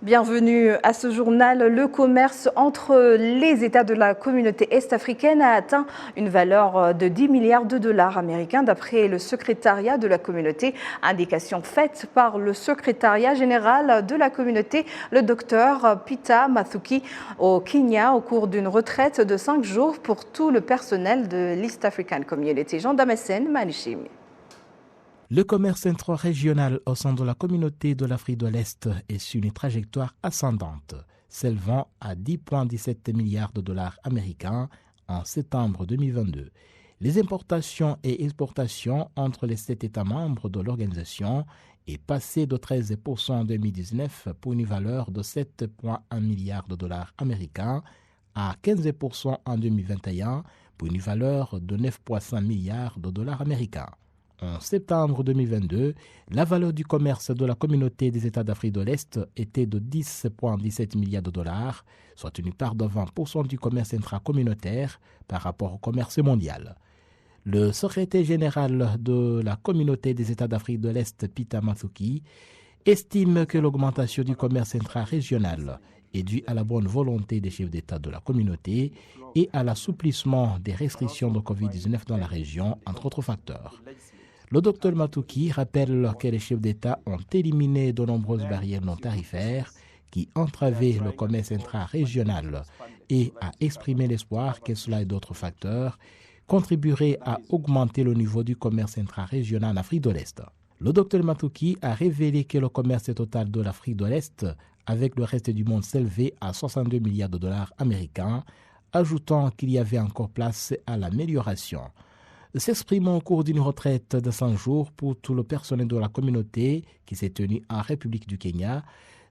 Bienvenue à ce journal. Le commerce entre les États de la communauté est-africaine a atteint une valeur de 10 milliards de dollars américains d'après le secrétariat de la communauté. Indication faite par le secrétariat général de la communauté, le docteur Peter Mathuki, au Kenya au cours d'une retraite de 5 jours pour tout le personnel de l'East African Community. Jean Damascène, Manichim. Le commerce intra-régional au sein de la communauté de l'Afrique de l'Est est sur une trajectoire ascendante, s'élevant à 10,17 milliards de dollars américains en septembre 2022. Les importations et exportations entre les 7 États membres de l'organisation est passé de 13% en 2019 pour une valeur de 7,1 milliards de dollars américains à 15% en 2021 pour une valeur de 9,5 milliards de dollars américains. En septembre 2022, la valeur du commerce de la communauté des États d'Afrique de l'Est était de 10,17 milliards de dollars, soit une part de 20% du commerce intracommunautaire par rapport au commerce mondial. Le secrétaire général de la communauté des États d'Afrique de l'Est, Peter Mathuki, estime que l'augmentation du commerce intra-régional est due à la bonne volonté des chefs d'État de la communauté et à l'assouplissement des restrictions de Covid-19 dans la région, entre autres facteurs. Le Dr Mathuki rappelle que les chefs d'État ont éliminé de nombreuses barrières non tarifaires qui entravaient le commerce intra-régional et a exprimé l'espoir que cela et d'autres facteurs contribueraient à augmenter le niveau du commerce intra-régional en Afrique de l'Est. Le Dr Mathuki a révélé que le commerce total de l'Afrique de l'Est avec le reste du monde s'élevait à 62 milliards de dollars américains, ajoutant qu'il y avait encore place à l'amélioration. S'exprimant au cours d'une retraite de 5 jours pour tout le personnel de la communauté qui s'est tenue en République du Kenya,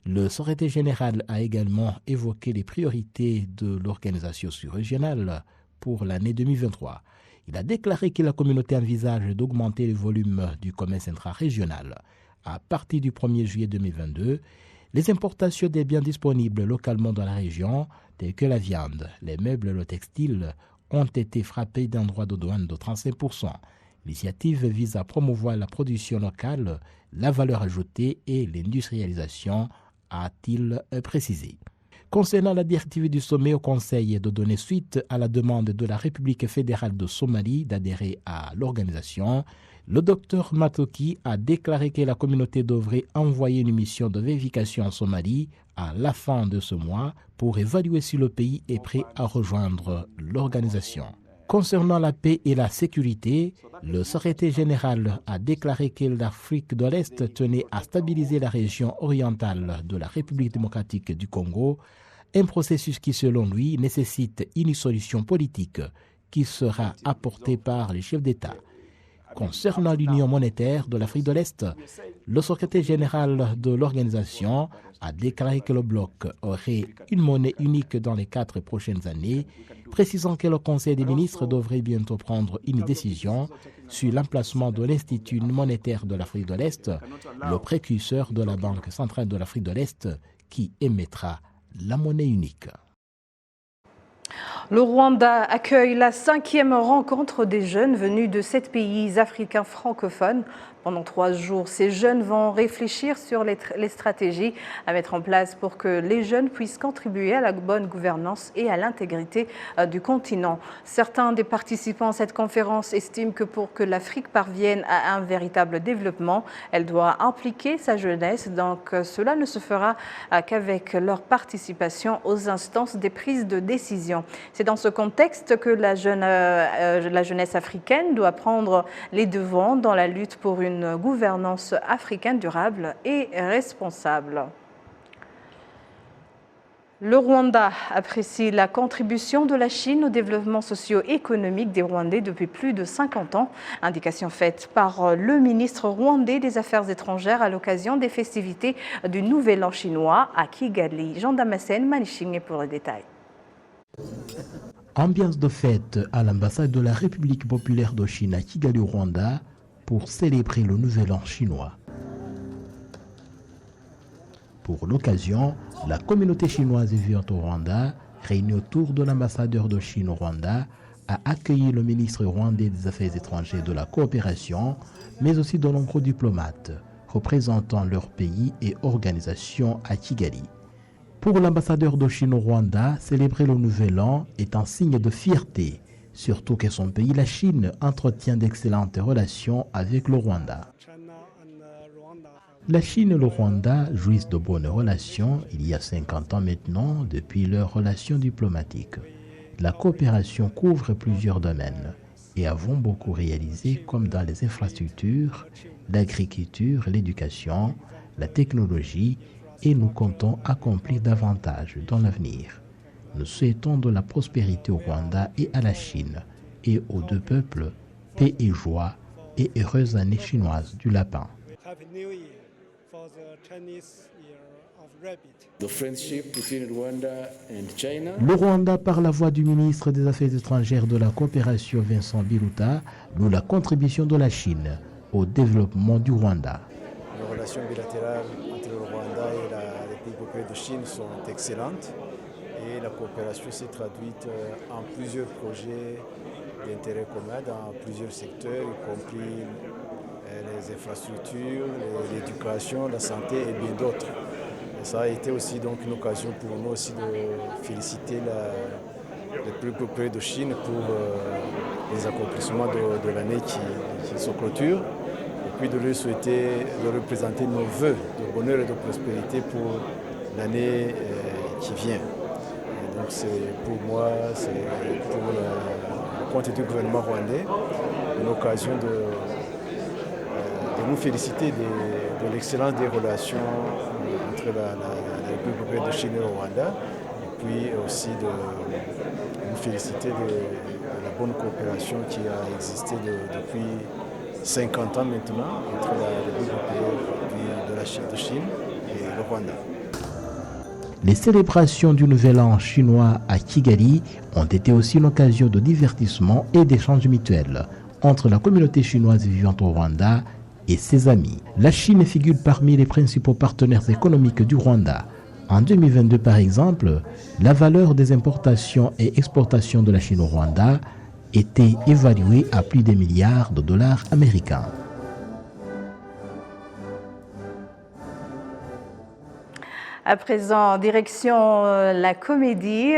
le secrétaire général a également évoqué les priorités de l'organisation sous-régionale pour l'année 2023. Il a déclaré que la communauté envisage d'augmenter le volume du commerce intra-régional. À partir du 1er juillet 2022, les importations des biens disponibles localement dans la région, tels que la viande, les meubles et le textile, ont été frappés d'un droit de douane de 35%. L'initiative vise à promouvoir la production locale, la valeur ajoutée et l'industrialisation, a-t-il précisé. Concernant la directive du sommet au Conseil de donner suite à la demande de la République fédérale de Somalie d'adhérer à l'organisation, le docteur Mathuki a déclaré que la communauté devrait envoyer une mission de vérification en Somalie à la fin de ce mois pour évaluer si le pays est prêt à rejoindre l'organisation. Concernant la paix et la sécurité, le secrétaire général a déclaré que l'Afrique de l'Est tenait à stabiliser la région orientale de la République démocratique du Congo, un processus qui, selon lui, nécessite une solution politique qui sera apportée par les chefs d'État. Concernant l'Union monétaire de l'Afrique de l'Est, le secrétaire général de l'organisation a déclaré que le bloc aurait une monnaie unique dans les 4 prochaines années, précisant que le Conseil des ministres devrait bientôt prendre une décision sur l'emplacement de l'Institut monétaire de l'Afrique de l'Est, le précurseur de la Banque centrale de l'Afrique de l'Est, qui émettra la monnaie unique. Le Rwanda accueille la 5e rencontre des jeunes venus de 7 pays africains francophones. Pendant 3 jours, ces jeunes vont réfléchir sur les stratégies à mettre en place pour que les jeunes puissent contribuer à la bonne gouvernance et à l'intégrité du continent. Certains des participants à cette conférence estiment que pour que l'Afrique parvienne à un véritable développement, elle doit impliquer sa jeunesse. Donc cela ne se fera qu'avec leur participation aux instances des prises de décision. C'est dans ce contexte que la jeunesse africaine doit prendre les devants dans la lutte pour une gouvernance africaine durable et responsable. Le Rwanda apprécie la contribution de la Chine au développement socio-économique des Rwandais depuis plus de 50 ans. Indication faite par le ministre rwandais des Affaires étrangères à l'occasion des festivités du Nouvel An chinois à Kigali. Jean Damascène, Maniching pour le détail. Ambiance de fête à l'ambassade de la République populaire de Chine à Kigali, au Rwanda, pour célébrer le Nouvel An chinois. Pour l'occasion, la communauté chinoise vivant au Rwanda, réunie autour de l'ambassadeur de Chine au Rwanda, a accueilli le ministre rwandais des Affaires étrangères et de la coopération, mais aussi de nombreux diplomates, représentant leur pays et organisation à Kigali. Pour l'ambassadeur de Chine au Rwanda, célébrer le Nouvel An est un signe de fierté, surtout que son pays, la Chine, entretient d'excellentes relations avec le Rwanda. La Chine et le Rwanda jouissent de bonnes relations il y a 50 ans maintenant depuis leurs relations diplomatiques. La coopération couvre plusieurs domaines et avons beaucoup réalisé comme dans les infrastructures, l'agriculture, l'éducation, la technologie et nous comptons accomplir davantage dans l'avenir. Nous souhaitons de la prospérité au Rwanda et à la Chine et aux deux peuples, paix et joie et heureuse année chinoise du lapin. Le Rwanda, par la voix du ministre des Affaires étrangères de la coopération Vincent Biruta, loue la contribution de la Chine au développement du Rwanda. Les relations bilatérales entre le Rwanda et la République populaire de Chine sont excellentes et la coopération s'est traduite en plusieurs projets d'intérêt commun dans plusieurs secteurs, y compris les infrastructures, l'éducation, la santé et bien d'autres. Ça a été aussi donc une occasion pour nous aussi de féliciter la République populaire de Chine pour les accomplissements de l'année qui se clôture, et puis de lui souhaiter, de représenter nos vœux de bonheur et de prospérité pour l'année qui vient. Et donc c'est pour moi, c'est pour le compte du gouvernement rwandais, une occasion de nous féliciter de l'excellence des relations entre la République populaire de Chine et le Rwanda, et puis aussi de nous féliciter de la bonne coopération qui a existé depuis 50 ans maintenant entre la République populaire de Chine et le Rwanda. Les célébrations du Nouvel An chinois à Kigali ont été aussi une occasion de divertissement et d'échanges mutuels entre la communauté chinoise vivant au Rwanda et ses amis. La Chine figure parmi les principaux partenaires économiques du Rwanda. En 2022, par exemple, la valeur des importations et exportations de la Chine au Rwanda était évaluée à plus de milliards de dollars américains. À présent, direction la comédie.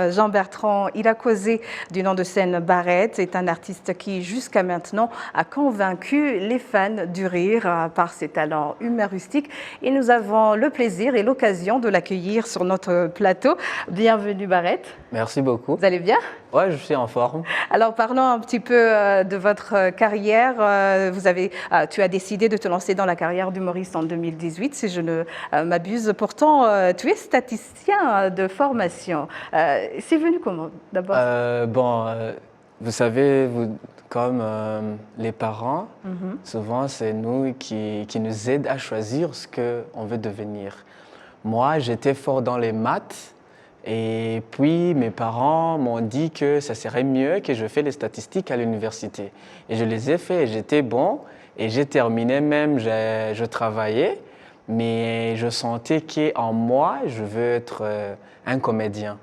Jean-Bertrand Irakoze, du nom de scène Barrette, est un artiste qui, jusqu'à maintenant, a convaincu les fans du rire par ses talents humoristiques. Et nous avons le plaisir et l'occasion de l'accueillir sur notre plateau. Bienvenue Barrette. Merci beaucoup. Vous allez bien? Ouais, je suis en forme. Alors, parlons un petit peu de votre carrière. Tu as décidé de te lancer dans la carrière d'humoriste en 2018, si je ne m'abuse. Pourtant, tu es statisticien de formation. C'est venu comment, d'abord? Vous savez, comme les parents, souvent, c'est nous qui nous aident à choisir ce qu'on veut devenir. Moi, j'étais fort dans les maths. Et puis, mes parents m'ont dit que ça serait mieux que je fasse les statistiques à l'université. Et je les ai fait et j'étais bon. Et j'ai terminé même, je travaillais. Mais je sentais qu'en moi, je veux être un comédien.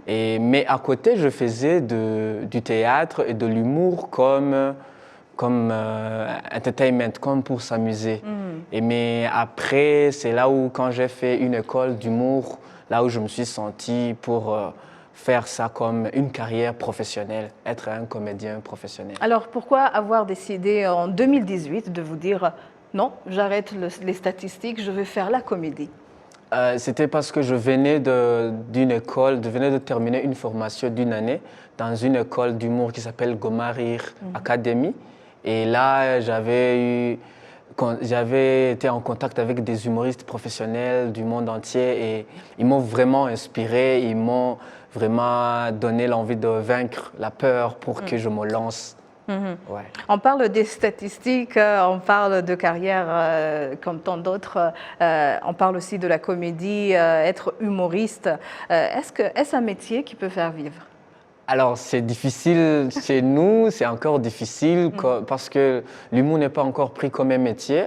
Mais à côté, je faisais du théâtre et de l'humour comme entertainment, comme pour s'amuser. Mais après, c'est là où, quand j'ai fait une école d'humour, là où je me suis senti pour faire ça comme une carrière professionnelle, être un comédien professionnel. Alors, pourquoi avoir décidé en 2018 de vous dire « Non, j'arrête les statistiques, je vais faire la comédie » C'était parce que je venais d'une école, je venais de terminer une formation d'une année dans une école d'humour qui s'appelle Goma Rire Academy. Et là, j'avais été en contact avec des humoristes professionnels du monde entier et ils m'ont vraiment inspiré, ils m'ont vraiment donné l'envie de vaincre la peur pour que je me lance. Ouais. On parle des statistiques, on parle de carrière comme tant d'autres, on parle aussi de la comédie, être humoriste. Est-ce un métier qui peut faire vivre? Alors, c'est difficile chez nous, c'est encore difficile parce que l'humour n'est pas encore pris comme un métier.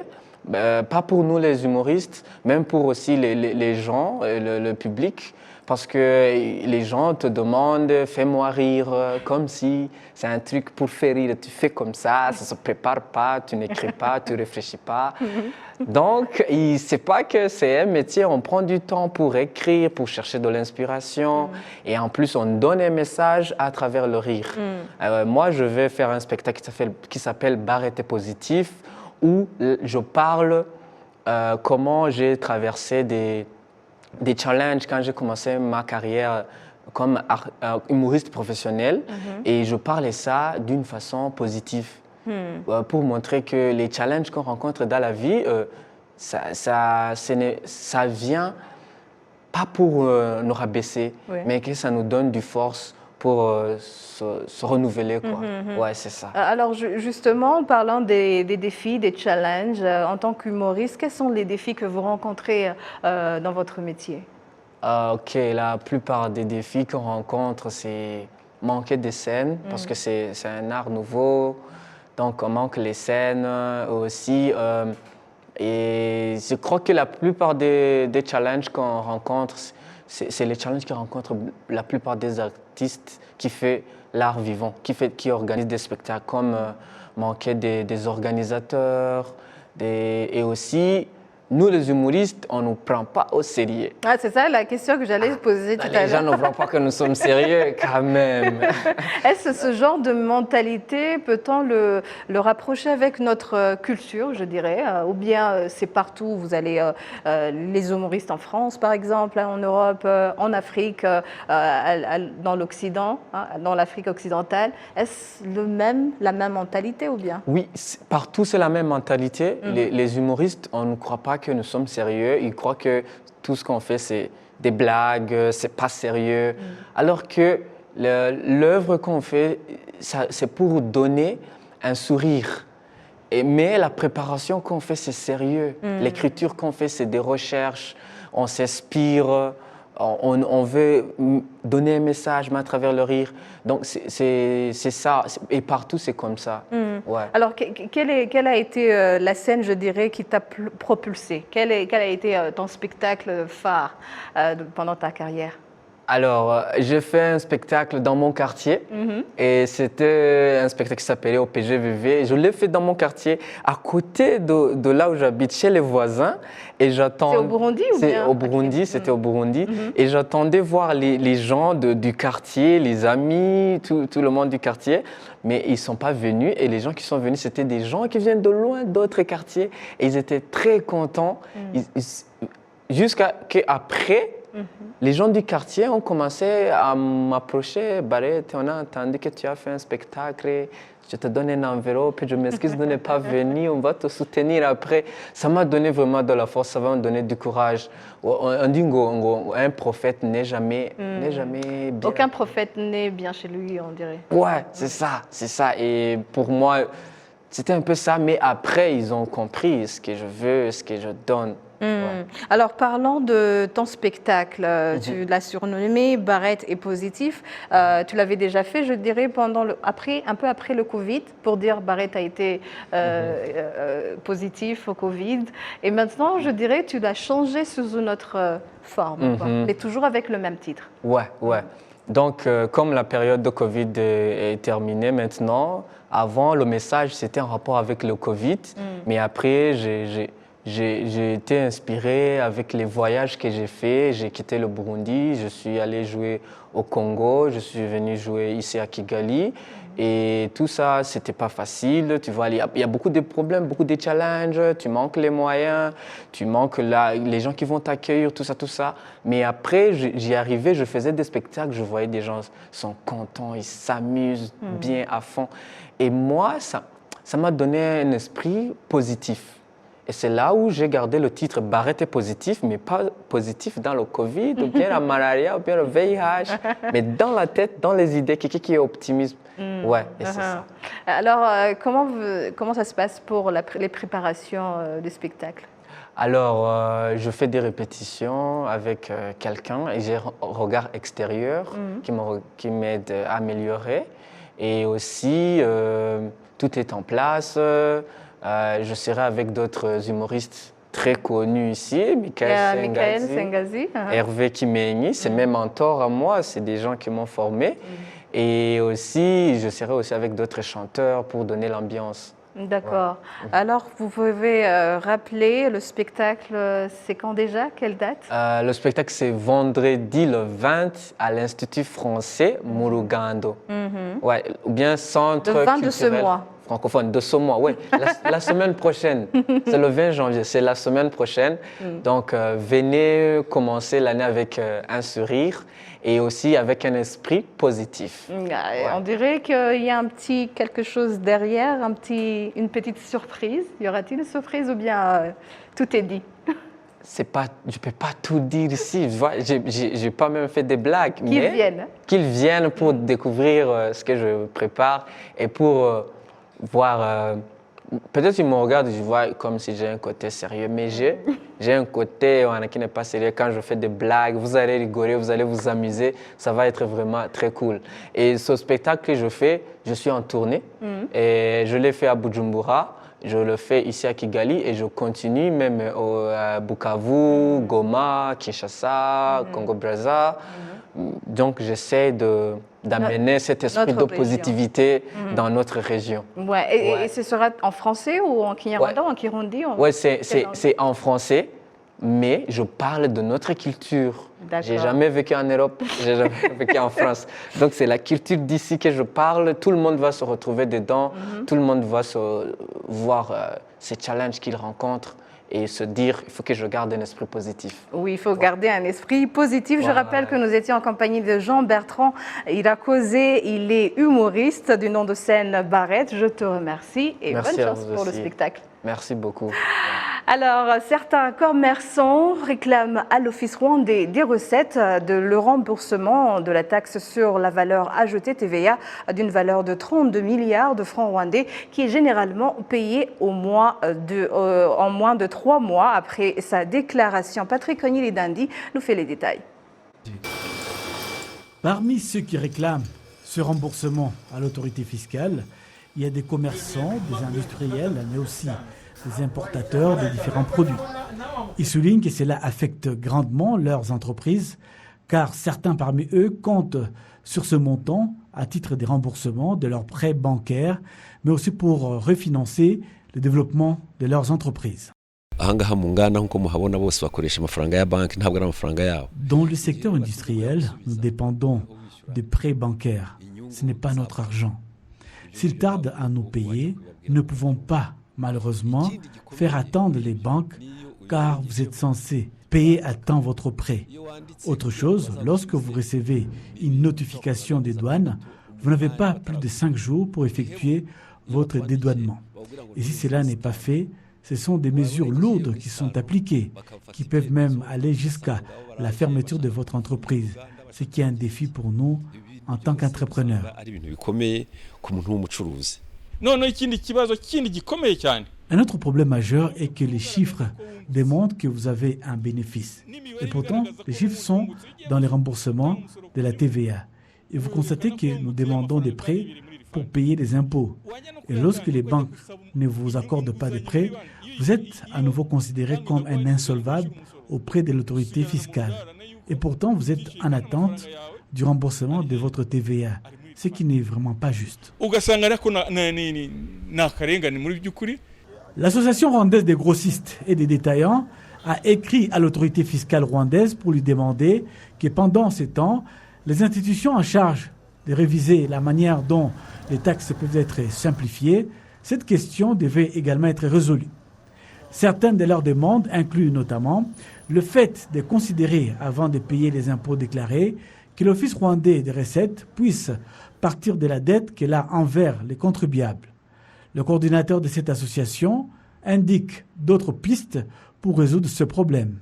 Pas pour nous les humoristes, même pour aussi les gens, le public. Parce que les gens te demandent « fais-moi rire » comme si c'est un truc pour faire rire. Tu fais comme ça ne se prépare pas, tu n'écris pas, tu ne réfléchis pas. Donc, c'est pas que c'est un métier, on prend du temps pour écrire, pour chercher de l'inspiration. Et en plus, on donne un message à travers le rire. Moi, je vais faire un spectacle qui s'appelle Barrette positif, où je parle comment j'ai traversé des challenges quand j'ai commencé ma carrière comme humoriste professionnel. Et je parlais ça d'une façon positive. Pour montrer que les challenges qu'on rencontre dans la vie, ça vient pas pour nous rabaisser, mais que ça nous donne du force pour se renouveler, quoi. Ouais, c'est ça. Alors justement, en parlant des défis, des challenges, en tant qu'humoriste, quels sont les défis que vous rencontrez dans votre métier? Ok, la plupart des défis qu'on rencontre, c'est manquer des scènes, parce que c'est un art nouveau. Donc, on manque les scènes aussi. Et je crois que la plupart des challenges qu'on rencontre, c'est les challenges que rencontrent la plupart des artistes qui font l'art vivant, qui organisent des spectacles, comme manquer des organisateurs. Et aussi, nous, les humoristes, on ne nous prend pas au sérieux. Ah, c'est ça la question que j'allais poser tout à l'heure. Les gens ne voient pas que nous sommes sérieux quand même. Est-ce que ce genre de mentalité, peut-on le rapprocher avec notre culture, je dirais, ou bien c'est partout, vous allez, les humoristes en France par exemple, en Europe, en Afrique, dans l'Occident, dans l'Afrique occidentale, est-ce la même mentalité ou bien? Oui, partout c'est la même mentalité. Les humoristes, on ne croit pas que nous sommes sérieux. Ils croient que tout ce qu'on fait, c'est des blagues, c'est pas sérieux. Alors que l'œuvre qu'on fait, c'est pour donner un sourire. Mais la préparation qu'on fait, c'est sérieux. L'écriture qu'on fait, c'est des recherches. On s'inspire. On veut donner un message, mais à travers le rire. Donc, c'est ça. Et partout, c'est comme ça. Ouais. Alors, quelle a été la scène, je dirais, qui t'a propulsé? Quel a été ton spectacle phare pendant ta carrière? Alors, j'ai fait un spectacle dans mon quartier et c'était un spectacle qui s'appelait au PGVV. Je l'ai fait dans mon quartier, à côté de là où j'habite, chez les voisins. Et j'attends. C'est au Burundi ou bien? C'est au Burundi, c'était au Burundi. Et j'attendais voir les gens du quartier, les amis, tout le monde du quartier. Mais ils ne sont pas venus. Et les gens qui sont venus, c'était des gens qui viennent de loin, d'autres quartiers. Et ils étaient très contents. Jusqu'à qu'après, les gens du quartier ont commencé à m'approcher. Barrette, on a entendu que tu as fait un spectacle. Je te donne une enveloppe. Je m'excuse de ne pas venir. On va te soutenir après. Ça m'a donné vraiment de la force. Ça va me donner du courage. On dit un prophète n'est jamais bien. Aucun prophète n'est bien chez lui, on dirait. Ouais, c'est ça, c'est ça. Et pour moi, c'était un peu ça. Mais après, ils ont compris ce que je veux, ce que je donne. Ouais. Alors, parlant de ton spectacle, tu l'as surnommé Barrette est positif. Tu l'avais déjà fait, je dirais, un peu après le Covid, pour dire Barrette a été positif au Covid. Et maintenant, je dirais, tu l'as changé sous une autre forme, mais toujours avec le même titre. Ouais. Donc, comme la période de Covid est terminée maintenant, avant, le message, c'était en rapport avec le Covid. Mais après, j'ai été inspiré avec les voyages que j'ai faits. J'ai quitté le Burundi, je suis allé jouer au Congo, je suis venu jouer ici à Kigali. Et tout ça, c'était pas facile. Tu vois, il y a beaucoup de problèmes, beaucoup de challenges. Tu manques les moyens, tu manques les gens qui vont t'accueillir, tout ça. Mais après, j'y arrivais, je faisais des spectacles, je voyais des gens sont contents, ils s'amusent bien à fond. Et moi, ça m'a donné un esprit positif. Et c'est là où j'ai gardé le titre Barrette est positif, mais pas positif dans le Covid, ou bien la malaria, ou bien le VIH, mais dans la tête, dans les idées, qui est optimisme. Ouais, et c'est ça. Alors, comment ça se passe pour les préparations du spectacle? Alors, je fais des répétitions avec quelqu'un et j'ai un regard extérieur qui m'aide à améliorer. Et aussi, tout est en place. Je serai avec d'autres humoristes très connus ici, Michael Sengazi, Hervé Kimeini, c'est mes mentors à moi, c'est des gens qui m'ont formé. Et aussi, je serai aussi avec d'autres chanteurs pour donner l'ambiance. D'accord. Alors, vous pouvez rappeler le spectacle, c'est quand déjà? Quelle date? Le spectacle, c'est vendredi le 20 à l'Institut français Murugando. Ouais, ou bien Centre Le 20 de ce culturel mois. francophone de ce mois. Oui, la semaine prochaine. C'est le 20 janvier, c'est la semaine prochaine. Donc, venez commencer l'année avec un sourire et aussi avec un esprit positif. On dirait qu'il y a un petit quelque chose derrière, une petite surprise. Y aura-t-il une surprise ou bien tout est dit? Je ne peux pas tout dire ici. J'ai pas même fait des blagues. Qu'ils viennent. Qu'ils viennent pour découvrir ce que je prépare et pour voir. Peut-être qu'ils me regardent, je vois comme si j'ai un côté sérieux, mais j'ai un côté qui n'est pas sérieux. Quand je fais des blagues, vous allez rigoler, vous allez vous amuser, ça va être vraiment très cool. Et ce spectacle que je fais, je suis en tournée et je l'ai fait à Bujumbura. Je le fais ici à Kigali et je continue même à Bukavu, Goma, Kinshasa, Congo-Brazza. Donc j'essaie d'amener cet esprit de positivité dans notre région. Et ce sera en français ou en Kinyarwanda ou en Kirundi? Oui, c'est en français, mais je parle de notre culture. J'ai jamais vécu en Europe, j'ai jamais vécu en France. Donc c'est la culture d'ici que je parle. Tout le monde va se retrouver dedans. Tout le monde va voir ces challenges qu'il rencontre et se dire il faut que je garde un esprit positif. Oui, il faut garder un esprit positif. Je rappelle que nous étions en compagnie de Jean-Bertrand Irakoze. Il est humoriste du nom de scène Barrette. Je te remercie et bonne chance pour le spectacle. Merci beaucoup. Alors, certains commerçants réclament à l'Office rwandais des recettes de le remboursement de la taxe sur la valeur ajoutée TVA d'une valeur de 32 milliards de francs rwandais qui est généralement payée en moins de 3 mois après sa déclaration. Patrick Onyili-Dandi nous fait les détails. Parmi ceux qui réclament ce remboursement à l'autorité fiscale, il y a des commerçants, des industriels, mais aussi des importateurs de différents produits. Ils soulignent que cela affecte grandement leurs entreprises, car certains parmi eux comptent sur ce montant à titre des remboursements de leurs prêts bancaires, mais aussi pour refinancer le développement de leurs entreprises. Dans le secteur industriel, nous dépendons des prêts bancaires. Ce n'est pas notre argent. S'ils tardent à nous payer, nous ne pouvons pas, malheureusement, faire attendre les banques car vous êtes censé payer à temps votre prêt. Autre chose, lorsque vous recevez une notification des douanes, vous n'avez pas plus de 5 jours pour effectuer votre dédouanement. Et si cela n'est pas fait, ce sont des mesures lourdes qui sont appliquées, qui peuvent même aller jusqu'à la fermeture de votre entreprise, ce qui est un défi pour nous en tant qu'entrepreneurs. Un autre problème majeur est que les chiffres démontrent que vous avez un bénéfice. Et pourtant, les chiffres sont dans les remboursements de la TVA. Et vous constatez que nous demandons des prêts pour payer des impôts. Et lorsque les banques ne vous accordent pas de prêts, vous êtes à nouveau considéré comme un insolvable auprès de l'autorité fiscale. Et pourtant, vous êtes en attente du remboursement de votre TVA, ce qui n'est vraiment pas juste. L'association rwandaise des grossistes et des détaillants a écrit à l'autorité fiscale rwandaise pour lui demander que pendant ces temps, les institutions en charge de réviser la manière dont les taxes peuvent être simplifiées, cette question devait également être résolue. Certaines de leurs demandes incluent notamment le fait de considérer, avant de payer les impôts déclarés, que l'Office rwandais des recettes puisse partir de la dette qu'elle a envers les contribuables. Le coordinateur de cette association indique d'autres pistes pour résoudre ce problème.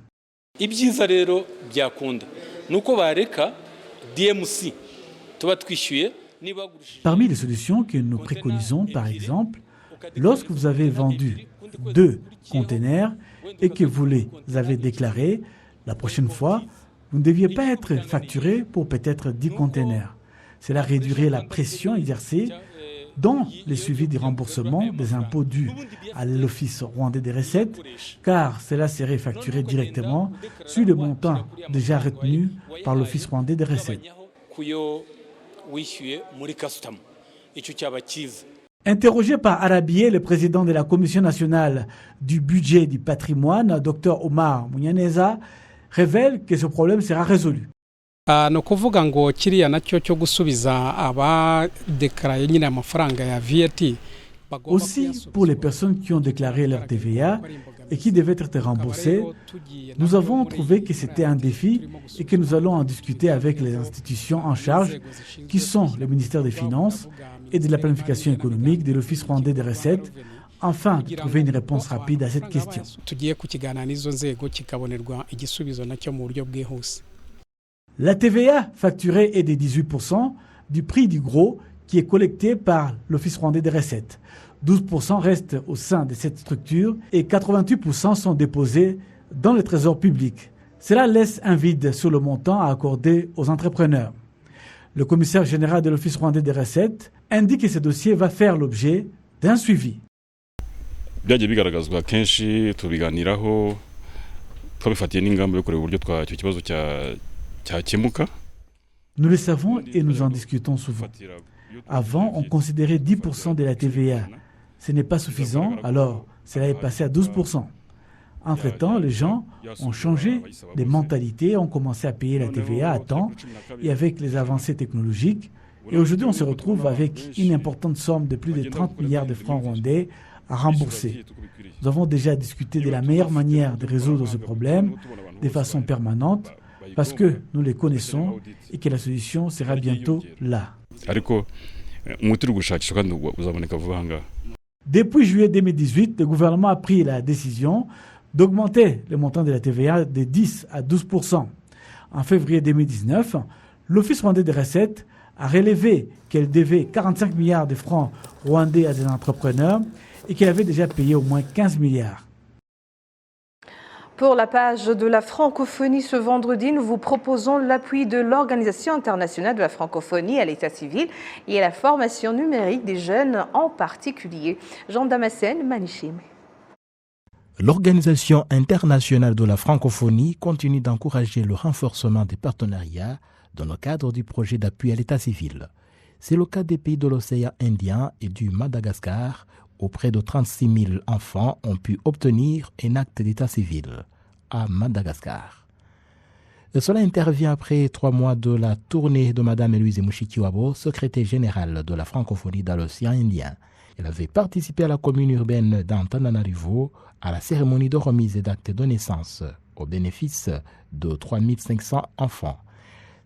Parmi les solutions que nous préconisons, par exemple, lorsque vous avez vendu 2 containers et que vous les avez déclarés, la prochaine fois, vous ne deviez pas être facturé pour peut-être 10 containers. Cela réduirait la pression exercée dans le suivi du remboursement des impôts dus à l'Office rwandais des recettes, car cela serait facturé directement sur le montant déjà retenu par l'Office rwandais des recettes. Interrogé par Arabier, le président de la Commission nationale du budget du patrimoine, Dr Omar Munyaneza, révèle que ce problème sera résolu. ni ukuvuga ngo kiriya nacyo cyo gusubiza abadekaraye nyine amafaranga ya VAT. Aussi, pour les personnes qui ont déclaré leur TVA et qui devaient être remboursées, nous avons trouvé que c'était un défi et que nous allons en discuter avec les institutions en charge, qui sont le ministère des Finances et de la planification économique de l'Office rwandais des recettes, afin de trouver une réponse rapide à cette question. La TVA facturée est de 18% du prix du gros qui est collecté par l'Office rwandais des recettes. 12% restent au sein de cette structure et 88% sont déposés dans le trésor public. Cela laisse un vide sur le montant à accorder aux entrepreneurs. Le commissaire général de l'Office rwandais des recettes indique que ce dossier va faire l'objet d'un suivi. Byagiye bigaragazwa kenshi tubiganiraho twabifatiye n'ingamba yo kureba uburyo icyo kibazo cyakemuka. Nous le savons et nous en discutons souvent. Avant, on considérait 10% de la TVA. Ce n'est pas suffisant, alors cela est passé à 12%. Entre-temps, les gens ont changé de mentalité, ont commencé à payer la TVA à temps et avec les avancées technologiques. Et aujourd'hui, on se retrouve avec une importante somme de plus de 30 milliards de francs rwandais à rembourser. Nous avons déjà discuté de la meilleure manière de résoudre ce problème de façon permanente parce que nous les connaissons et que la solution sera bientôt là. Depuis juillet 2018, le gouvernement a pris la décision d'augmenter le montant de la TVA de 10 à 12%. En février 2019, l'Office rwandais des recettes a relevé qu'elle devait 45 milliards de francs rwandais à des entrepreneurs et qu'elle avait déjà payé au moins 15 milliards. Pour la page de la francophonie ce vendredi, nous vous proposons l'appui de l'Organisation internationale de la francophonie à l'état civil et à la formation numérique des jeunes en particulier. Jean Damascène, Manichim. L'Organisation internationale de la francophonie continue d'encourager le renforcement des partenariats dans le cadre du projet d'appui à l'état civil. C'est le cas des pays de l'océan Indien et du Madagascar, où près de 36 000 enfants ont pu obtenir un acte d'état civil à Madagascar. Et cela intervient après 3 mois de la tournée de Mme Louise Mushikiwabo, secrétaire générale de la francophonie dans l'océan Indien. Elle avait participé à la commune urbaine d'Antananarivo à la cérémonie de remise d'actes de naissance au bénéfice de 3 500 enfants.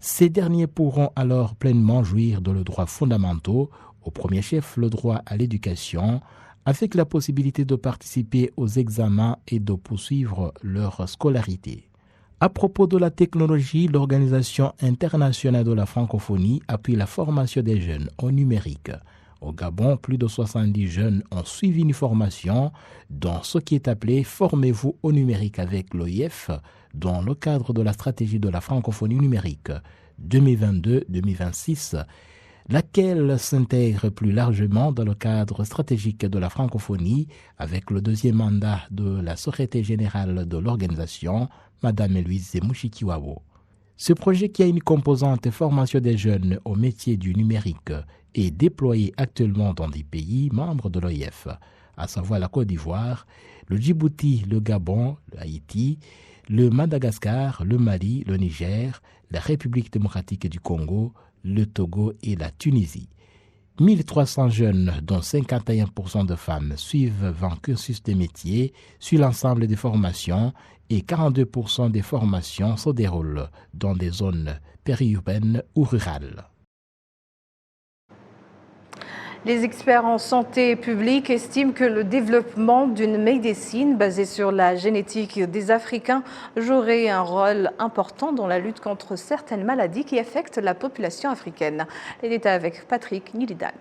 Ces derniers pourront alors pleinement jouir de leurs droits fondamentaux, au premier chef le droit à l'éducation, avec la possibilité de participer aux examens et de poursuivre leur scolarité. À propos de la technologie, l'Organisation internationale de la francophonie appuie la formation des jeunes au numérique. Au Gabon, plus de 70 jeunes ont suivi une formation dans ce qui est appelé « Formez-vous au numérique avec l'OIF » dans le cadre de la stratégie de la francophonie numérique 2022-2026, laquelle s'intègre plus largement dans le cadre stratégique de la francophonie avec le 2e mandat de la secrétaire générale de l'organisation, Mme Louise Mushikiwabo. Ce projet, qui a une composante formation des jeunes au métier du numérique, est déployé actuellement dans des pays membres de l'OIF, à savoir la Côte d'Ivoire, le Djibouti, le Gabon, l'Haïti, le Madagascar, le Mali, le Niger, la République démocratique du Congo, le Togo et la Tunisie. 1300 jeunes, dont 51% de femmes, suivent un cursus de métiers sur l'ensemble des formations et 42% des formations se déroulent dans des zones périurbaines ou rurales. Les experts en santé publique estiment que le développement d'une médecine basée sur la génétique des Africains jouerait un rôle important dans la lutte contre certaines maladies qui affectent la population africaine. Les détails avec Patrick Nilidad.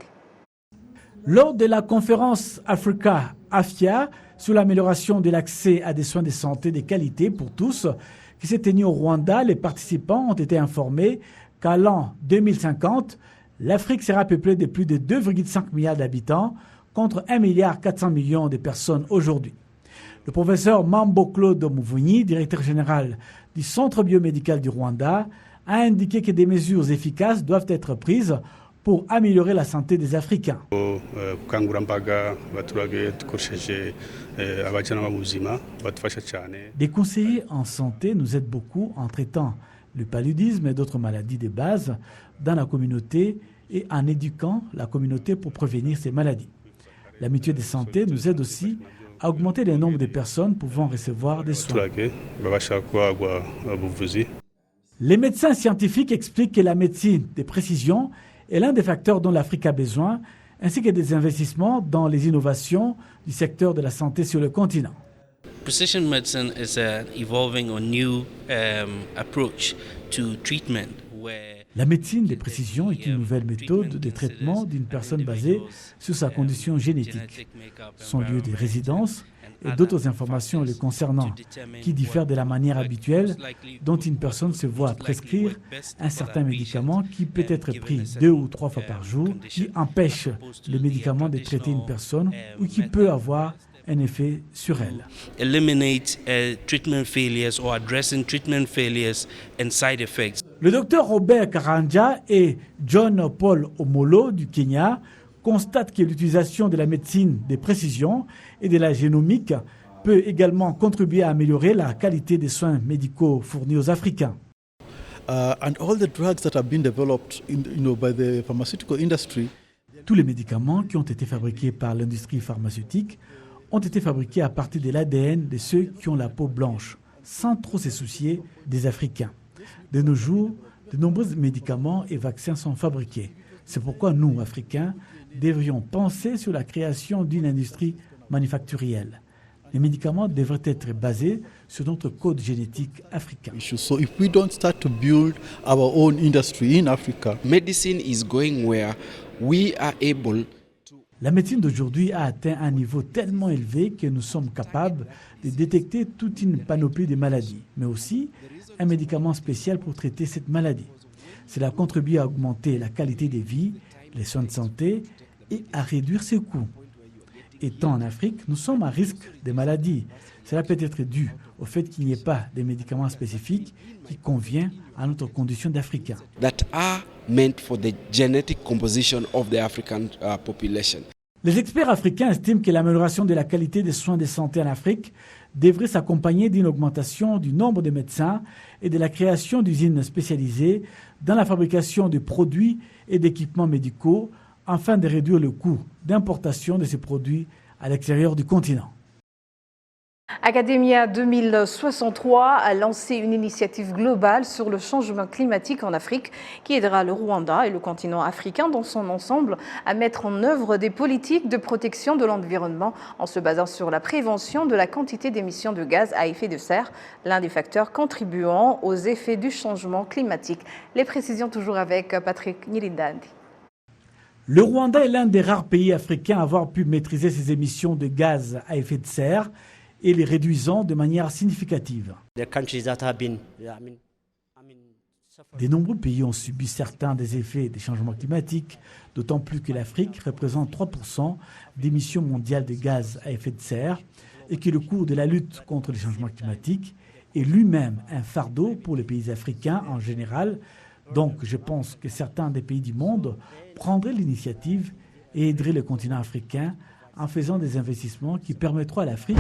Lors de la conférence Africa-AFIA sur l'amélioration de l'accès à des soins de santé de qualité pour tous, qui s'est tenue au Rwanda, les participants ont été informés qu'à l'an 2050, l'Afrique sera peuplée de plus de 2,5 milliards d'habitants contre 1,4 milliard de personnes aujourd'hui. Le professeur Mambo Claude Muvunyi, directeur général du Centre biomédical du Rwanda, a indiqué que des mesures efficaces doivent être prises pour améliorer la santé des Africains. Des conseillers en santé nous aident beaucoup en traitant le paludisme et d'autres maladies de base dans la communauté et en éduquant la communauté pour prévenir ces maladies. La mutuelle de santé nous aide aussi à augmenter le nombre de personnes pouvant recevoir des soins. Les médecins scientifiques expliquent que la médecine de précision est l'un des facteurs dont l'Afrique a besoin, ainsi que des investissements dans les innovations du secteur de la santé sur le continent. Precision medicine is an evolving or new approach to treatment where La médecine de précision est une nouvelle méthode de traitement d'une personne basée sur sa condition génétique, son lieu de résidence et d'autres informations le concernant qui diffèrent de la manière habituelle dont une personne se voit prescrire un certain médicament qui peut être pris 2 ou 3 fois par jour, qui empêche le médicament de traiter une personne ou qui peut avoir un effet sur elle. eliminate treatment failures or addressing treatment failures and side effects. Le docteur Robert Karanja et John Paul Omolo du Kenya constatent que l'utilisation de la médecine de précision et de la génomique peut également contribuer à améliorer la qualité des soins médicaux fournis aux Africains. And all the drugs that have been developed by the pharmaceutical industry. Tous les médicaments qui ont été fabriqués par l'industrie pharmaceutique ont été fabriqués à partir de l'ADN de ceux qui ont la peau blanche, sans trop se soucier des Africains. De nos jours, de nombreux médicaments et vaccins sont fabriqués. C'est pourquoi nous, Africains, devrions penser sur la création d'une industrie manufacturielle. Les médicaments devraient être basés sur notre code génétique africain. So if we don't start to build our own industry in Africa, Medicine is going where we are able. La médecine d'aujourd'hui a atteint un niveau tellement élevé que nous sommes capables de détecter toute une panoplie de maladies, mais aussi un médicament spécial pour traiter cette maladie. Cela contribue à augmenter la qualité de vie, les soins de santé et à réduire ses coûts. Étant en Afrique, nous sommes à risque de maladies. Cela peut être dû au fait qu'il n'y ait pas de médicaments spécifiques qui conviennent à notre condition d'Africains. That are meant for the genetic composition of the African population. Les experts africains estiment que l'amélioration de la qualité des soins de santé en Afrique devrait s'accompagner d'une augmentation du nombre de médecins et de la création d'usines spécialisées dans la fabrication de produits et d'équipements médicaux afin de réduire le coût d'importation de ces produits à l'extérieur du continent. Academia 2063 a lancé une initiative globale sur le changement climatique en Afrique qui aidera le Rwanda et le continent africain dans son ensemble à mettre en œuvre des politiques de protection de l'environnement en se basant sur la prévention de la quantité d'émissions de gaz à effet de serre, l'un des facteurs contribuant aux effets du changement climatique. Les précisions toujours avec Patrick Nirindandi. Le Rwanda est l'un des rares pays africains à avoir pu maîtriser ses émissions de gaz à effet de serre et les réduisant de manière significative. De nombreux pays ont subi certains des effets des changements climatiques, d'autant plus que l'Afrique représente 3% d'émissions mondiales de gaz à effet de serre et que le cours de la lutte contre les changements climatiques est lui-même un fardeau pour les pays africains en général. Donc je pense que certains des pays du monde prendraient l'initiative et aideraient le continent africain en faisant des investissements qui permettront à l'Afrique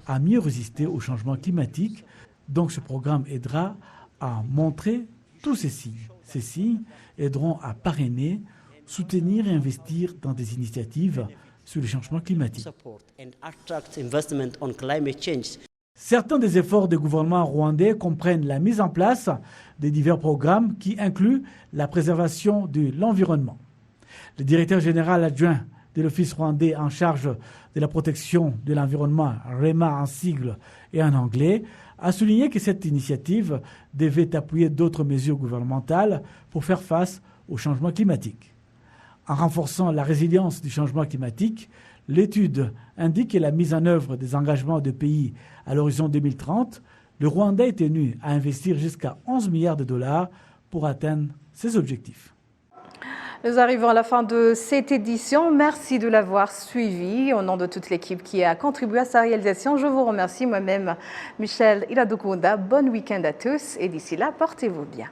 à mieux résister au changement climatique. Donc ce programme aidera à montrer tous ces signes. Ces signes aideront à parrainer, soutenir et investir dans des initiatives sur le changement climatique. Certains des efforts du gouvernement rwandais comprennent la mise en place de divers programmes qui incluent la préservation de l'environnement. Le directeur général adjoint de l'Office rwandais en charge de la protection de l'environnement, REMA en sigle et en anglais, a souligné que cette initiative devait appuyer d'autres mesures gouvernementales pour faire face au changement climatique. En renforçant la résilience du changement climatique, l'étude indique que la mise en œuvre des engagements de pays à l'horizon 2030, le Rwanda est tenu à investir jusqu'à 11 milliards de dollars pour atteindre ses objectifs. Nous arrivons à la fin de cette édition. Merci de l'avoir suivi. Au nom de toute l'équipe qui a contribué à sa réalisation, je vous remercie moi-même, Michel Iradukunda. Bon week-end à tous et d'ici là, portez-vous bien.